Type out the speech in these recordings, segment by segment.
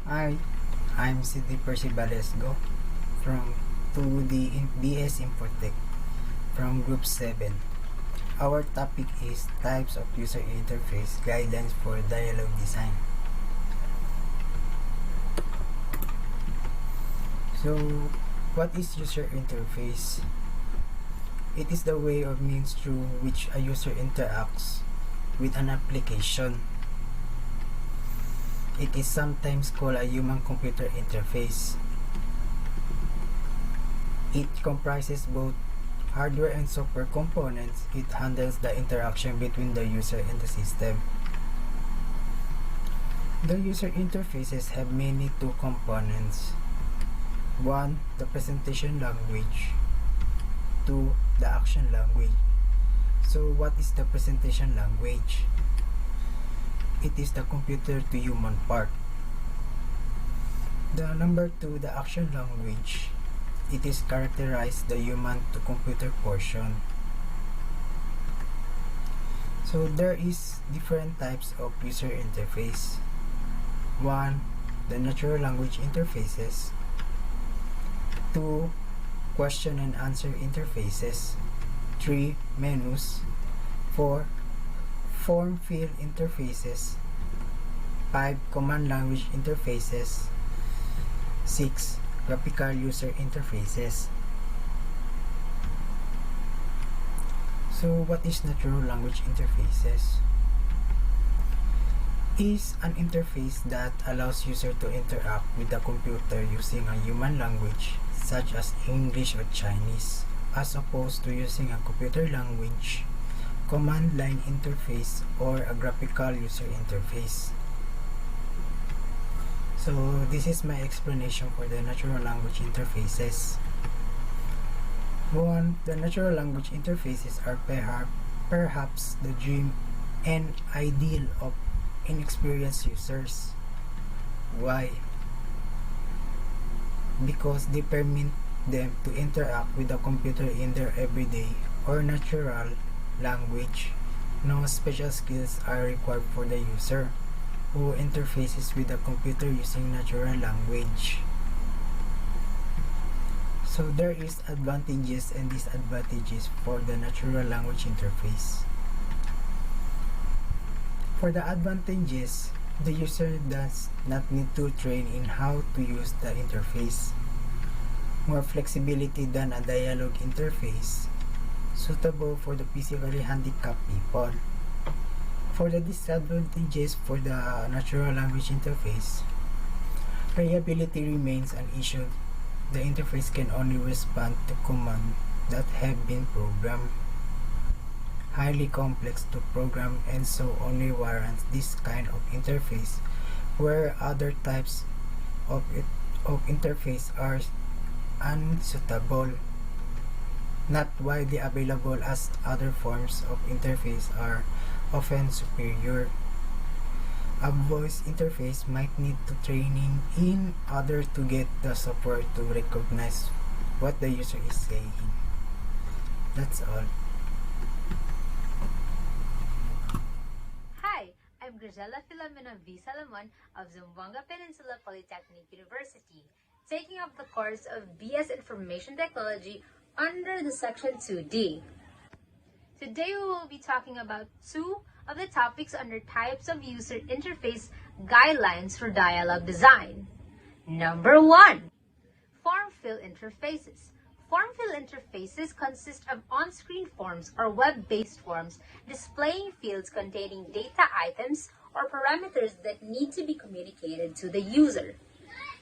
Hi, I'm CD Percivalesgo from 2D BS InfoTech from Group 7. Our topic is types of user interface guidelines for dialogue design. So, what is user interface? It is the way or means through which a user interacts with an application. It is sometimes called a human-computer interface. It comprises both hardware and software components. It handles the interaction between the user and the system. The user interfaces have mainly two components. One, the presentation language. Two, the action language. So what is the presentation language? It is the computer to human part. The number two, the action language. It is characterized the human to computer portion. So there is different types of user interface. One, the natural language interfaces. Two, question and answer interfaces. Three, menus. Four, form field interfaces. 5, command language interfaces. 6, graphical user interfaces. So what is natural language interfaces? Is an interface that allows user to interact with the computer using a human language such as English or Chinese, as opposed to using a computer language, command line interface, or a graphical user interface. So this is my explanation for the natural language interfaces. 1. The natural language interfaces are perhaps the dream and ideal of inexperienced users. Why? Because they permit them to interact with the computer in their everyday or natural language. No special skills are required for the user who interfaces with the computer using natural language. So there is advantages and disadvantages for the natural language interface. For the advantages, the user does not need to train in how to use the interface. More flexibility than a dialogue interface, suitable for the physically handicapped people. For the disadvantages for the natural language interface, reliability remains an issue. The interface can only respond to commands that have been programmed. Highly complex to program, and so only warrants this kind of interface, where other types of interface are unsuitable, not widely available, as other forms of interface are often superior. A voice interface might need to training in order to get the software to recognize what the user is saying. That's all. Hi, I'm Grisela Filomena V. Salomon of Zamboanga Peninsula Polytechnic University, taking up the course of BS Information Technology under the Section 2D. Today we will be talking about two of the topics under types of user interface guidelines for dialogue design. Number 1, form fill interfaces. Form fill interfaces consist of on-screen forms or web-based forms displaying fields containing data items or parameters that need to be communicated to the user.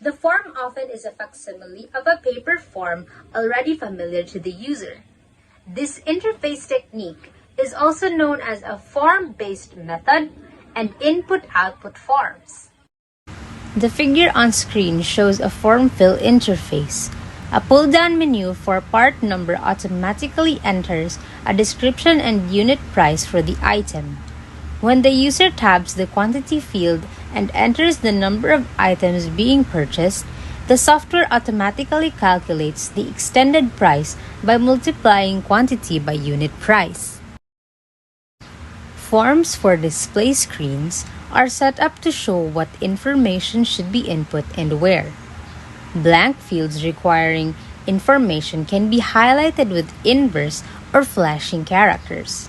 The form often is a facsimile of a paper form already familiar to the user. This interface technique is also known as a form-based method and input-output forms. The figure on screen shows a form fill interface. A pull-down menu for part number automatically enters a description and unit price for the item. When the user taps the quantity field and enters the number of items being purchased, the software automatically calculates the extended price by multiplying quantity by unit price. Forms for display screens are set up to show what information should be input and where. Blank fields requiring information can be highlighted with inverse or flashing characters.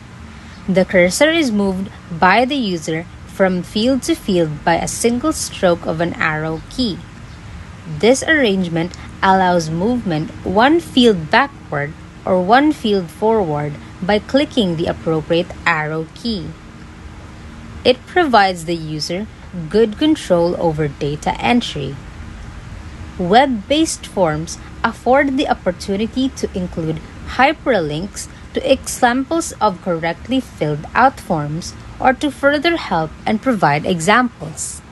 The cursor is moved by the user from field to field by a single stroke of an arrow key. This arrangement allows movement one field backward or one field forward by clicking the appropriate arrow key. It provides the user good control over data entry. Web-based forms afford the opportunity to include hyperlinks to examples of correctly filled out forms or to further help and provide examples.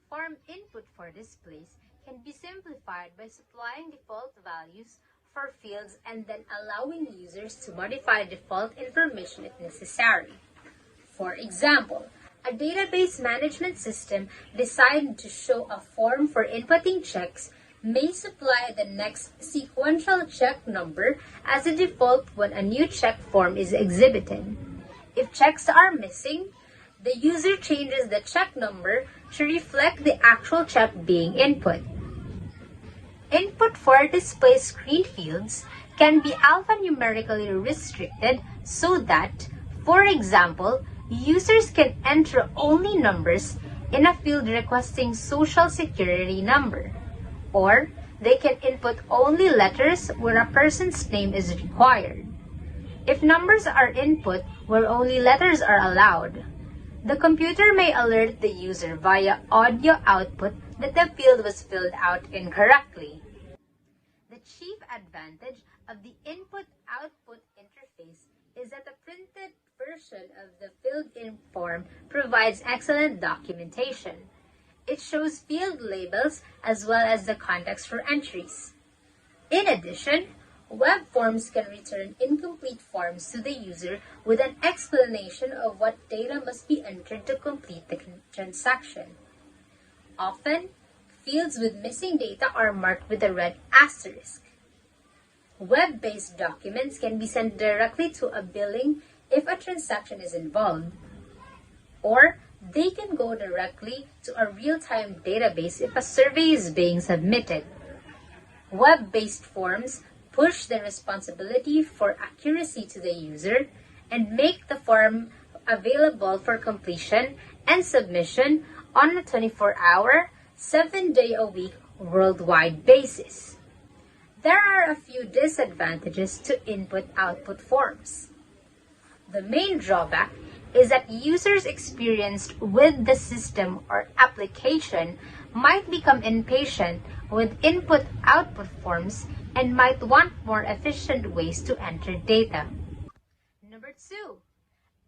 Form input for displays can be simplified by supplying default values for fields and then allowing users to modify default information if necessary. For example, a database management system designed to show a form for inputting checks may supply the next sequential check number as a default when a new check form is exhibited. If checks are missing, the user changes the check number to reflect the actual check being input. Input for display screen fields can be alphanumerically restricted so that, for example, users can enter only numbers in a field requesting social security number, or they can input only letters where a person's name is required. If numbers are input where only letters are allowed, the computer may alert the user via audio output that the field was filled out incorrectly. The chief advantage of the input-output interface is that the printed version of the filled-in form provides excellent documentation. It shows field labels as well as the context for entries. In addition, web forms can return incomplete forms to the user with an explanation of what data must be entered to complete the transaction. Often, fields with missing data are marked with a red asterisk. Web-based documents can be sent directly to a billing if a transaction is involved, or they can go directly to a real-time database if a survey is being submitted. Web-based forms push the responsibility for accuracy to the user and make the form available for completion and submission on a 24-hour, 7-day-a-week worldwide basis. There are a few disadvantages to input-output forms. The main drawback is that users experienced with the system or application might become impatient with input-output forms and might want more efficient ways to enter data. Number 2,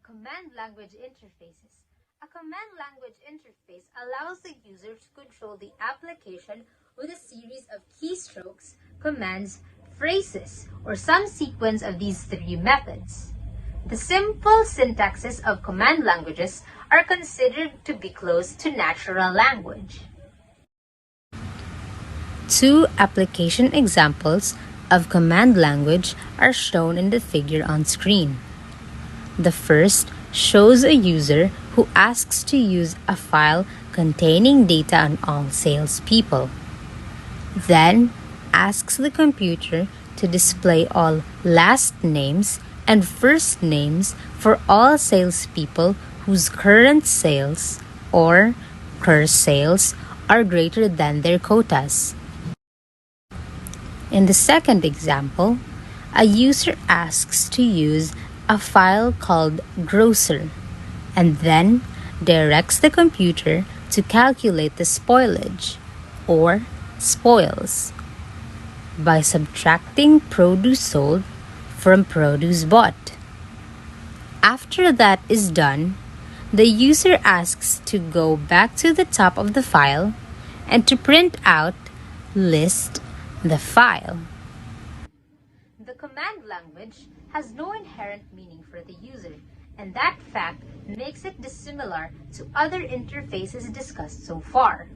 command language interfaces. A command language interface allows the user to control the application with a series of keystrokes, commands, phrases, or some sequence of these three methods. The simple syntaxes of command languages are considered to be close to natural language. Two application examples of command language are shown in the figure on screen. The first shows a user who asks to use a file containing data on all salespeople, then asks the computer to display all last names and first names for all salespeople whose current sales or CUR sales are greater than their quotas. In the second example, a user asks to use a file called grocer and then directs the computer to calculate the spoilage or spoils by subtracting produce sold from produce bought. After that is done, the user asks to go back to the top of the file and to print out list the file. The command language has no inherent meaning for the user, and that fact makes it dissimilar to other interfaces discussed so far.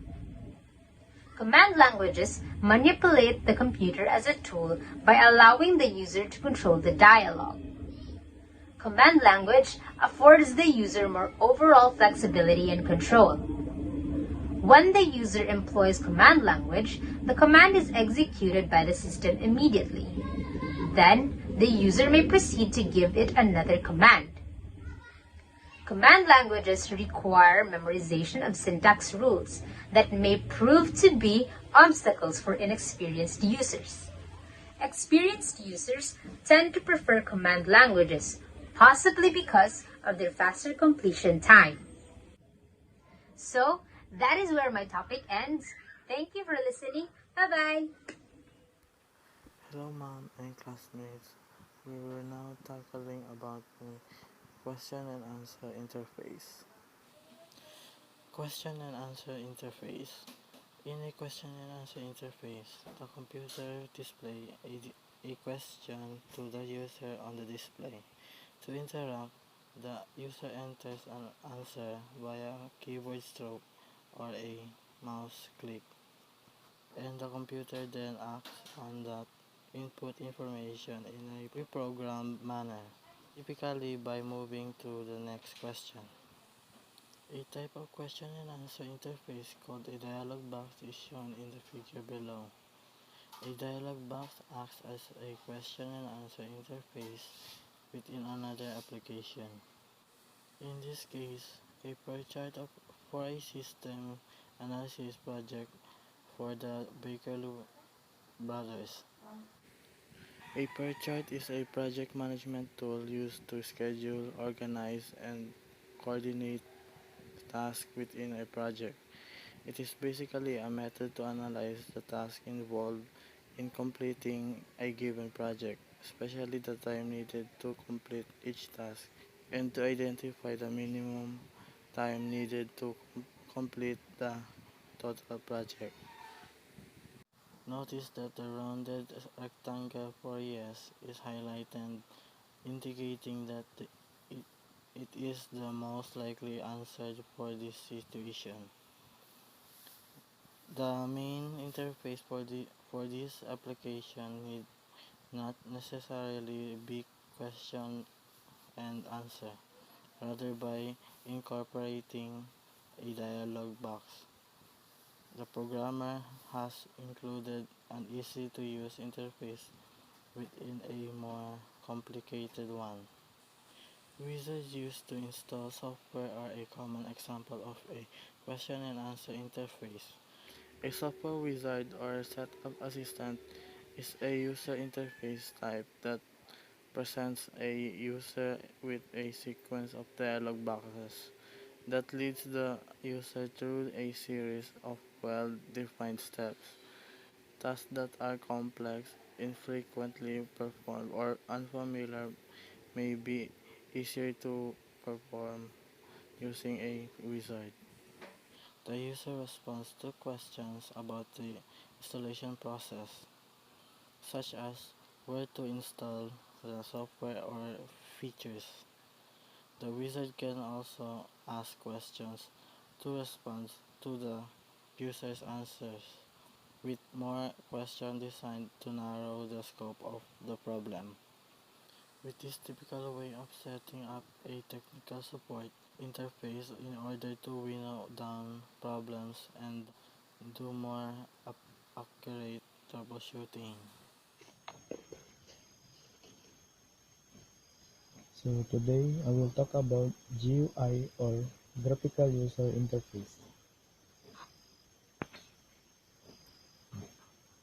Command languages manipulate the computer as a tool by allowing the user to control the dialogue. Command language affords the user more overall flexibility and control. When the user employs command language, the command is executed by the system immediately. Then, the user may proceed to give it another command. Command languages require memorization of syntax rules that may prove to be obstacles for inexperienced users. Experienced users tend to prefer command languages, possibly because of their faster completion time. So, that is where my topic ends. Thank you for listening. Bye-bye! Hello ma'am and classmates. We were now tackling about the question and answer interface. Question and answer interface. In a question and answer interface, the computer displays a question to the user on the display. To interact, the user enters an answer via a keyboard stroke or a mouse click, and the computer then acts on that input information in a pre-programmed manner, typically by moving to the next question. A type of question and answer interface called a dialog box is shown in the figure below. A dialog box acts as a question and answer interface within another application. In this case, a per chart for a system analysis project for the Baker brothers. A per chart is a project management tool used to schedule, organize, and coordinate tasks within a project. It is basically a method to analyze the tasks involved in completing a given project, especially the time needed to complete each task, and to identify the minimum time needed to complete the total project. Notice that the rounded rectangle for yes is highlighted, indicating that it, it is the most likely answer for this situation. The main interface for this application need not necessarily be question and answer, rather by incorporating a dialog box. The programmer has included an easy-to-use interface within a more complicated one. Wizards used to install software are a common example of a question and answer interface. A software wizard or setup assistant is a user interface type that presents a user with a sequence of dialog boxes that leads the user through a series of well-defined steps. Tasks that are complex, infrequently performed, or unfamiliar may be easier to perform using a wizard. The user responds to questions about the installation process, such as where to install the software or features. The wizard can also ask questions to respond to the user's answers, with more questions designed to narrow the scope of the problem. With this typical way of setting up a technical support interface in order to winnow down problems and do more accurate troubleshooting. So today I will talk about GUI or Graphical User Interface.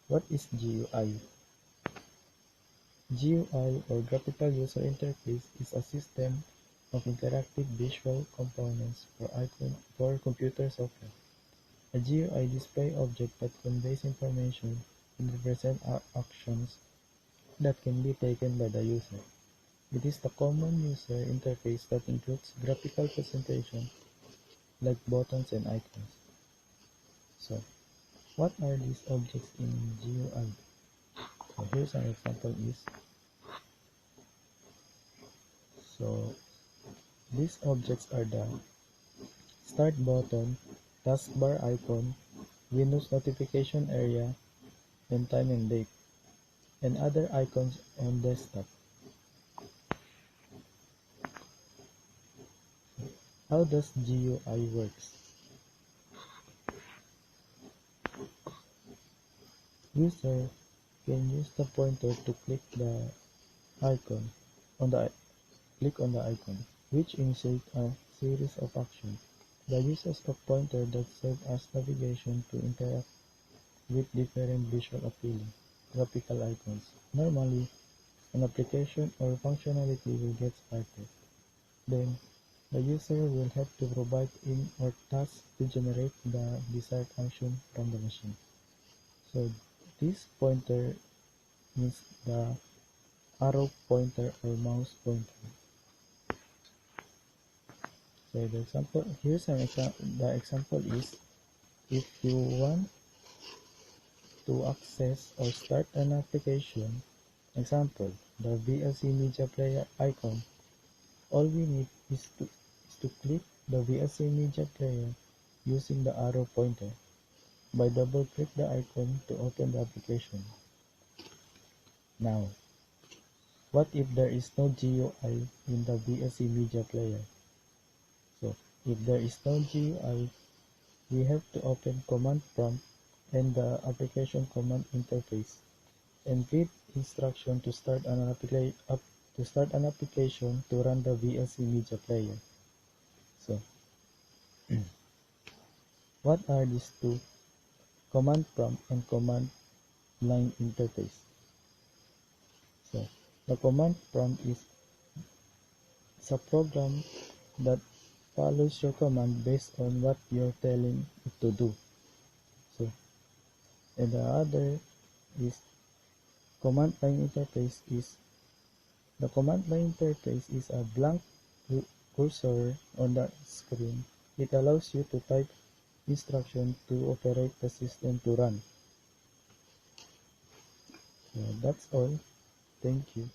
What is GUI? GUI or Graphical User Interface is a system of interactive visual components for computer software. A GUI display object that conveys information and represents actions that can be taken by the user. It is the common user interface that includes graphical presentation like buttons and icons. So, what are these objects in GUI? So here's an example so these objects are the start button, taskbar icon, Windows notification area, and time and date, and other icons on desktop. How does GUI works? User can use the pointer to icon on the click on the icon, which initiates a series of actions. The uses of pointer that serve as navigation to interact with different visual appealing graphical icons. Normally, an application or functionality will get started. Then, the user will have to provide in or task to generate the desired function from the machine. So, this pointer means the arrow pointer or mouse pointer. So the example here's an example. The example is if you want to access or start an application, example the VLC media player icon. All we need is to click the VLC media player using the arrow pointer. By double click the icon to open the application. Now, what if there is no GUI in the VLC media player? So, if there is no GUI, we have to open command prompt and the application command interface and read instruction to start an application to run the VLC media player. So, what are these two? Command prompt and command line interface. So, the command prompt is a program that follows your command based on what you're telling it to do. So, and the other is command line interface is the command line interface is a blank cursor on the screen. It allows you to type instruction to operate the system to run. So that's all. Thank you.